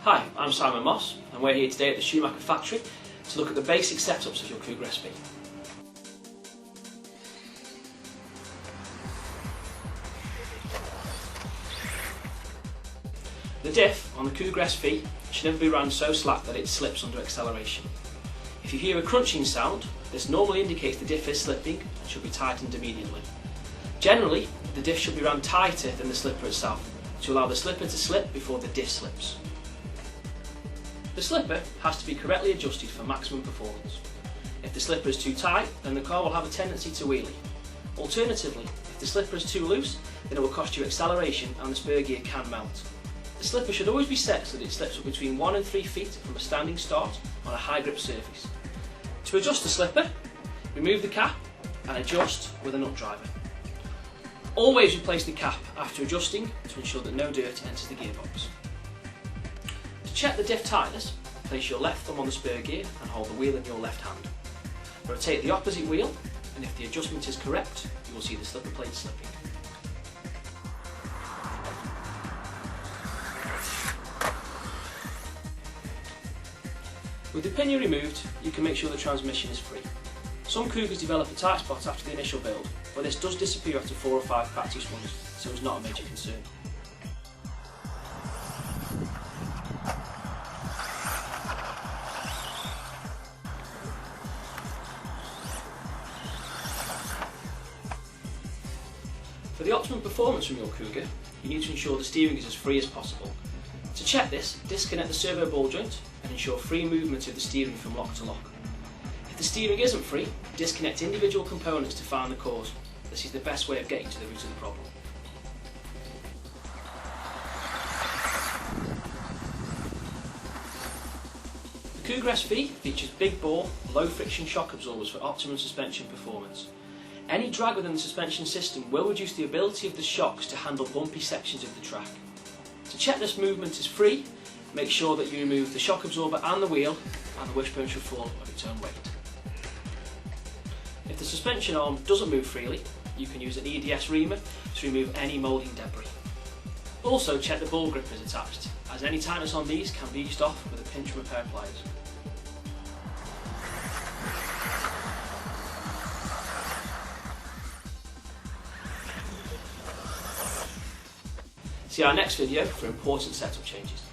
Hi, I'm Simon Moss and we're here today at the Schumacher factory to look at the basic setups of your Cougar SV. The diff on the Cougar SV should never be run so slack that it slips under acceleration. If you hear a crunching sound, this normally indicates the diff is slipping and should be tightened immediately. Generally, the diff should be run tighter than the slipper itself to allow the slipper to slip before the diff slips. The slipper has to be correctly adjusted for maximum performance. If the slipper is too tight, then the car will have a tendency to wheelie. Alternatively, if the slipper is too loose, then it will cost you acceleration and the spur gear can melt. The slipper should always be set so that it slips up between 1 and 3 feet from a standing start on a high grip surface. To adjust the slipper, remove the cap and adjust with a nut driver. Always replace the cap after adjusting to ensure that no dirt enters the gearbox. To check the diff tightness, place your left thumb on the spur gear and hold the wheel in your left hand. Rotate the opposite wheel, and if the adjustment is correct, you will see the slipper plate slipping. With the pinion removed, you can make sure the transmission is free. Some Cougars develop a tight spot after the initial build, but this does disappear after 4 or 5 practice runs, so it's not a major concern. For the optimum performance from your Cougar, you need to ensure the steering is as free as possible. To check this, disconnect the servo ball joint and ensure free movement of the steering from lock to lock. If the steering isn't free, disconnect individual components to find the cause. This is the best way of getting to the root of the problem. The Cougar SV features big bore, low friction shock absorbers for optimum suspension performance. Any drag within the suspension system will reduce the ability of the shocks to handle bumpy sections of the track. To check this movement is free, make sure that you remove the shock absorber and the wheel, and the wishbone should fall of its own weight. If the suspension arm doesn't move freely, you can use an EDS reamer to remove any moulding debris. Also check the ball grip is attached, as any tightness on these can be eased off with a pinch from a pair of pliers. See our next video for important setup changes.